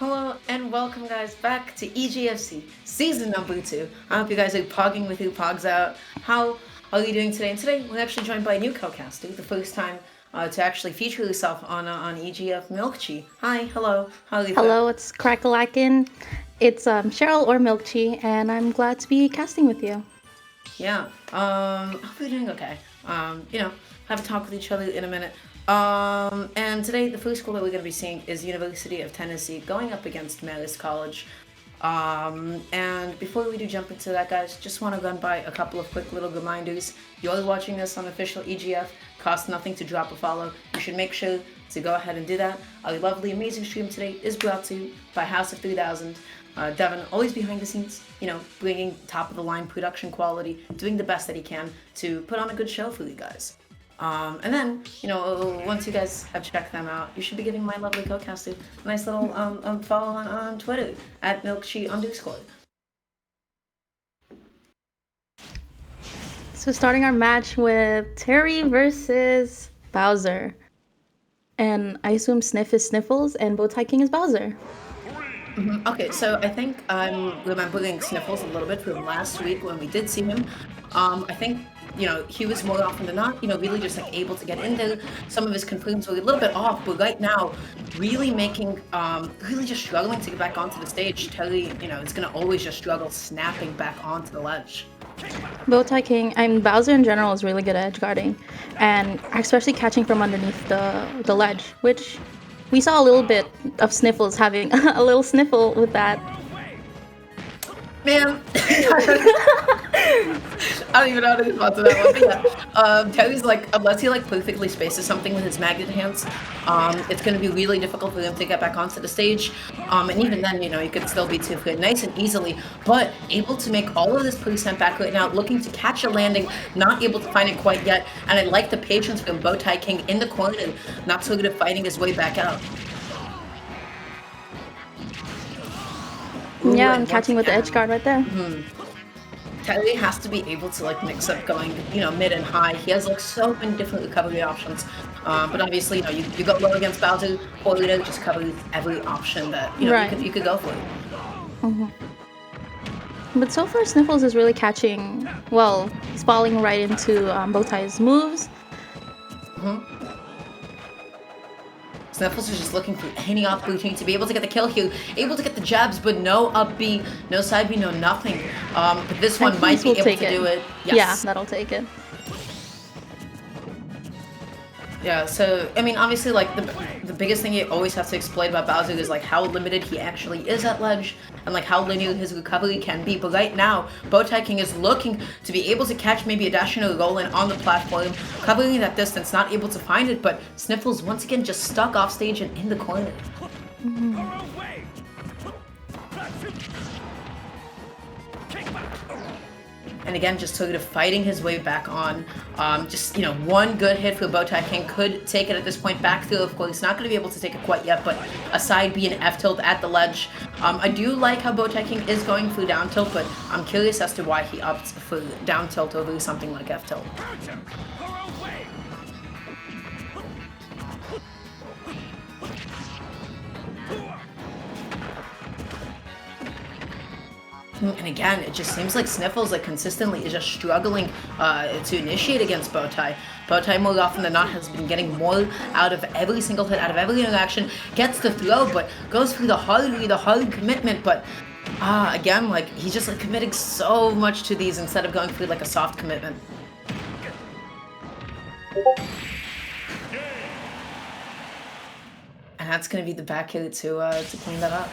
Hello and welcome guys back to EGFC season number 2. I hope you guys are pogging with you pogs out. How are you doing today? And today we're actually joined by a new co-caster, the first time to actually feature yourself on EGF Milkchi. Hi, hello, how are you? Hello, it's Crackalackin. It's Cheryl or Milkchi, and I'm glad to be casting with you. Yeah, hope you're doing okay. Have a talk with each other in a minute. And today the first school that we're going to be seeing is University of Tennessee going up against Marist College. And before we do jump into that, guys, just want to run by a couple of quick little reminders. You're watching this on official EGF, costs nothing to drop a follow. You should make sure to go ahead and do that. Our lovely, amazing stream today is brought to you by House of 3000. Devin, always behind the scenes, bringing top of the line production quality, doing the best that he can to put on a good show for you guys. And then, once you guys have checked them out, you should be giving my lovely co-caster a nice little follow on Twitter at milkchi_. So starting our match with Terry versus Bowser. And I assume Sniff is Sniffles and BowtieKing is Bowser. Okay, so I think I'm remembering Sniffles a little bit from last week when we did see him. I think he was more often than not, really just like able to get in there. Some of his confirms were a little bit off, but right now, really really just struggling to get back onto the stage. Terry, is gonna always just struggle snapping back onto the ledge. BowtieKing, Bowser in general is really good at edge guarding, and especially catching from underneath the ledge, which we saw a little bit of Sniffles having a little sniffle with that. Man, I don't even know how to respond to that one, but yeah. Terry's unless he perfectly spaces something with his magnet hands, it's going to be really difficult for him to get back onto the stage. And even then, he could still be too good, nice and easily, but able to make all of this percent back right now, looking to catch a landing, not able to find it quite yet. And I like the patience from BowtieKing in the corner, not so good at fighting his way back out. Ooh, yeah, I'm catching with the edge guard right there. Terry has to be able to mix up going, mid and high. He has so many different recovery options. But obviously, you go low against Bowser, or just cover every option that you could go for. But so far, Sniffles is really catching. Well, he's falling right into Bowtie's moves. Sniffles is just looking for any opportunity to be able to get the kill here, able to get the jabs, but no up B, no side B, no nothing. But this one might be able to do it. Yes. Yeah, that'll take it. Yeah, so, obviously, the biggest thing you always have to explain about Bowser is, how limited he actually is at ledge, and, how linear his recovery can be. But right now, BowtieKing is looking to be able to catch maybe a dash and a roll-in on the platform, covering that distance, not able to find it, but Sniffles, once again, just stuck off stage and in the corner. And again, just sort of fighting his way back on. One good hit for BowtieKing could take it at this point. Back through, of course, not going to be able to take it quite yet, but a side B and F tilt at the ledge. I do like how BowtieKing is going for down tilt, but I'm curious as to why he opts for down tilt over something like F tilt. And again, it just seems like Sniffles consistently is just struggling to initiate against Bowtie. Bowtie more often than not has been getting more out of every single hit, out of every interaction, gets the throw, but goes through the hard commitment, but again, he's just committing so much to these instead of going through a soft commitment. And that's gonna be the back hit to clean that up.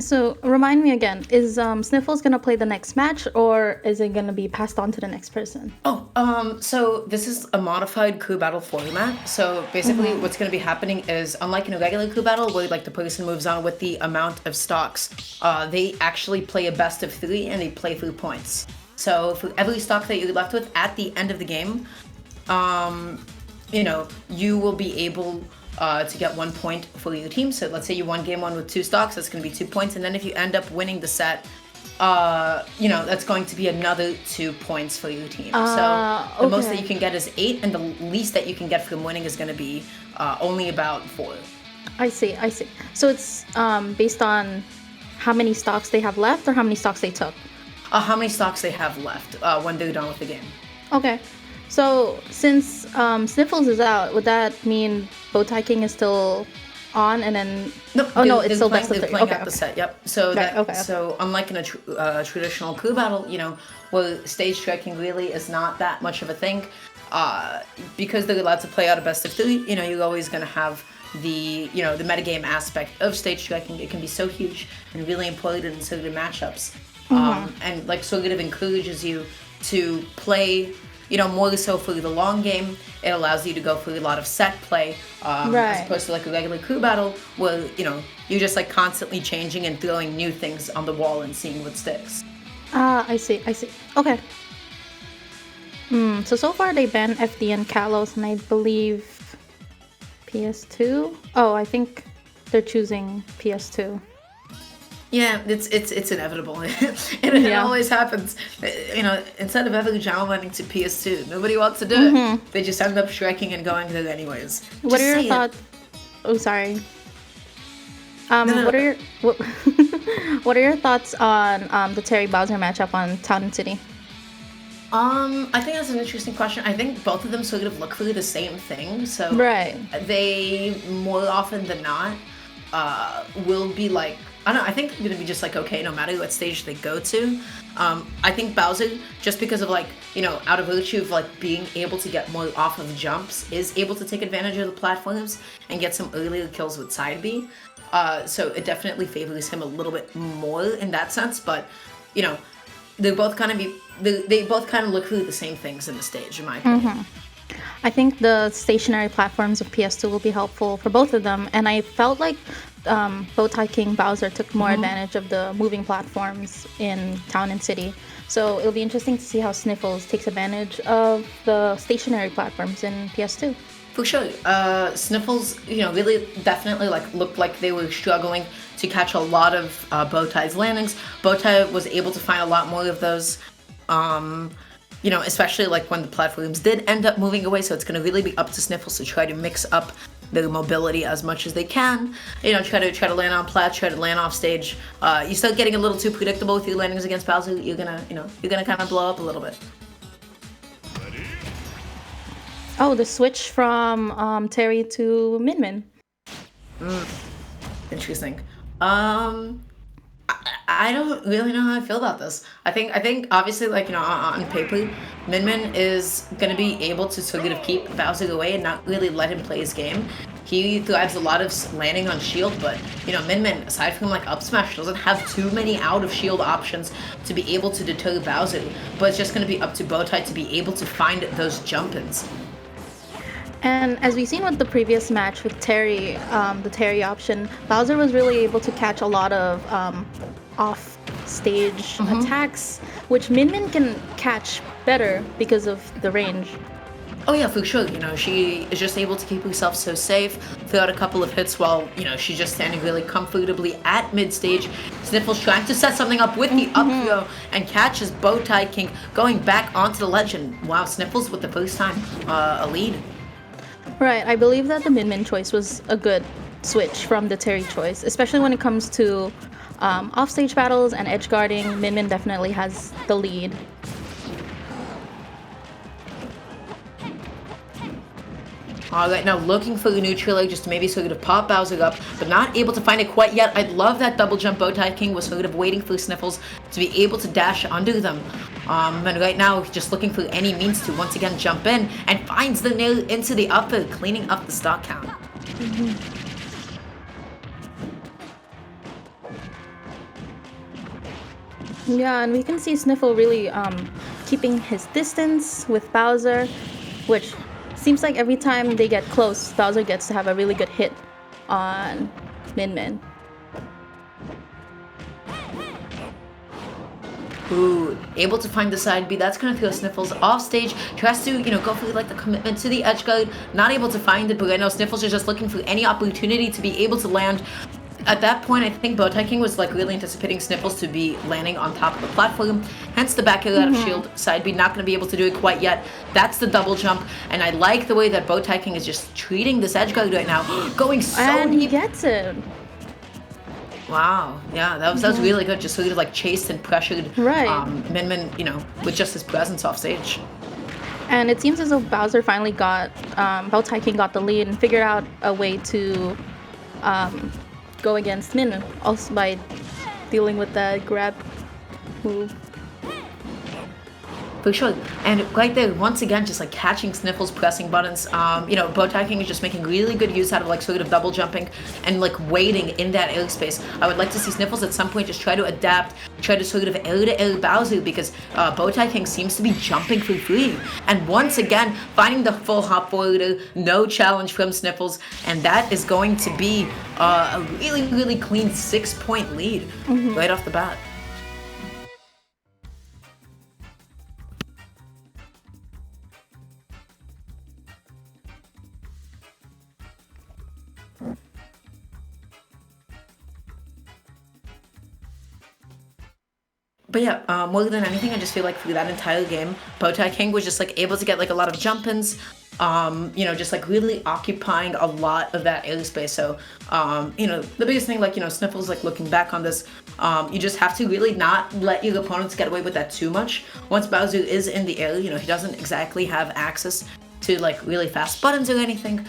So remind me again, is Sniffles gonna play the next match, or is it gonna be passed on to the next person? So this is a modified crew battle format. So basically what's gonna be happening is, unlike in a regular crew battle where the person moves on with the amount of stocks, they actually play a best of 3 and they play through points. So for every stock that you're left with at the end of the game, you will be able to get 1 point for your team. So let's say you won game 1 with 2 stocks, that's going to be 2 points. And then if you end up winning the set, that's going to be another 2 points for your team. So the most that you can get is 8, and the least that you can get from winning is going to be only about 4. I see. So it's based on how many stocks they have left or how many stocks they took? How many stocks they have left when they're done with the game. Okay. So since Sniffles is out, would that mean BowtieKing is still on and then... No, it's still best of 3. They're playing out the set, yep. So so unlike in a traditional crew battle, where stage tracking really is not that much of a thing, because they're allowed to play out a best of 3, you're always going to have the metagame aspect of stage tracking. It can be so huge and really important in certain matchups. And like sort of encourages you to play, more so for the long game. It allows you to go for a lot of set play, as opposed to like a regular crew battle where, you're just like constantly changing and throwing new things on the wall and seeing what sticks. I see. Okay. So far they banned FD and Kalos, and I believe PS2? Oh, I think they're choosing PS2. Yeah, it's inevitable. It always happens. Instead of ever downloading to PS2, nobody wants to do it. They just end up striking and going there anyways. What are your thoughts? Oh, sorry. What are your thoughts on the Terry Bowser matchup on Town and City? I think that's an interesting question. I think both of them sort of look for the same thing. So they more often than not will be like, I don't know, I think they're gonna be just like okay no matter what stage they go to. I think Bowser, just because of like, out of virtue of like being able to get more off of jumps, is able to take advantage of the platforms and get some earlier kills with side B. So it definitely favors him a little bit more in that sense, but they both kind of look through the same things in the stage, in my opinion. I think the stationary platforms of PS2 will be helpful for both of them, and I felt like BowtieKing Bowser took more advantage of the moving platforms in Town and City. So it'll be interesting to see how Sniffles takes advantage of the stationary platforms in PS2. For sure. Sniffles, really definitely looked like they were struggling to catch a lot of Bowtie's landings. Bowtie was able to find a lot more of those, especially like when the platforms did end up moving away. So it's going to really be up to Sniffles to try to mix up their mobility as much as they can. Try to land on plat, try to land off stage. You start getting a little too predictable with your landings against Bowser. You're gonna kind of blow up a little bit. Oh, the switch from Terry to Min. Interesting. I don't really know how I feel about this. I think obviously on paper, Min is gonna be able to sort of keep Bowser away and not really let him play his game. He thrives a lot of landing on shield, but Min, aside from like up smash, doesn't have too many out of shield options to be able to deter Bowser. But it's just gonna be up to Bowtie to be able to find those jump-ins. And as we've seen with the previous match with Terry, the Terry option, Bowser was really able to catch a lot of off-stage attacks, which Min can catch better because of the range. Oh yeah, for sure. She is just able to keep herself so safe throughout a couple of hits while, she's just standing really comfortably at mid-stage. Sniffles trying to set something up with the up throw and catches BowtieKing going back onto the ledge. And wow, Sniffles with the first time a lead. Right, I believe that the Min choice was a good switch from the Terry choice, especially when it comes to offstage battles and edge guarding. Min definitely has the lead. Alright, now looking for the neutral egg just to maybe sort of pop Bowser up, but not able to find it quite yet. I love that double jump. BowtieKing was sort of waiting for Sniffles to be able to dash under them. And right now, just looking for any means to once again jump in and finds the nail into the upper, cleaning up the stock count. Yeah, and we can see Sniffle really keeping his distance with Bowser, which seems like every time they get close, Bowser gets to have a really good hit on Min. Ooh, able to find the side B. That's gonna throw Sniffles off stage. Tries to, go for like the commitment to the edge guard. Not able to find it, but I know Sniffles is just looking for any opportunity to be able to land. at that point, I think BowtieKing was like really anticipating Sniffles to be landing on top of the platform. Hence the back air out of shield side B, not going to be able to do it quite yet. That's the double jump, and I like the way that BowtieKing is just treating this edge guard right now, going so And deep. he gets it. Wow, yeah, that was really good. Just sort of like chased and pressured Min Min, you know, with just his presence off stage. And it seems as though Bowser finally got BowtieKing got the lead and figured out a way to go against Min also by dealing with that grab move. For sure. And right there, once again, just like catching Sniffles, pressing buttons. You know, BowtieKing is just making really good use out of like sort of double jumping and like waiting in that airspace. I would like to see Sniffles at some point just try to adapt, try to sort of air to air Bowser, because BowtieKing seems to be jumping for free. And once again, finding the full hop forwarder, no challenge from Sniffles, and that is going to be a really, really clean 6-point lead right off the bat. But yeah, more than anything, I just feel like through that entire game, BowtieKing was just like able to get like a lot of jump-ins, you know, just like really occupying a lot of that airspace. So, you know, the biggest thing, like, you know, Sniffles, like looking back on this, you just have to really not let your opponents get away with that too much. Once Bowser is in the air, you know, he doesn't exactly have access to like really fast buttons or anything.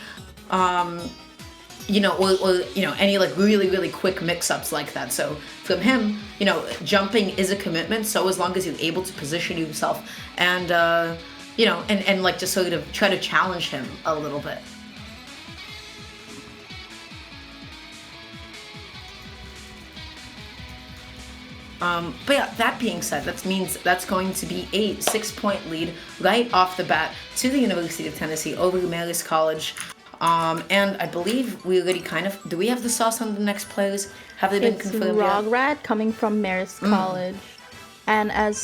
You know, or you know, any like really, really quick mix-ups like that. So from him, you know, jumping is a commitment. So as long as you're able to position yourself and, you know, and like just sort of try to challenge him a little bit. But yeah, that being said, that means that's going to be a 6-point lead right off the bat to the University of Tennessee over Marist College. And I believe we already kind of... Do we have the sauce on the next players? Have they been confirmed yet? It's Rograt coming from Marist College. And as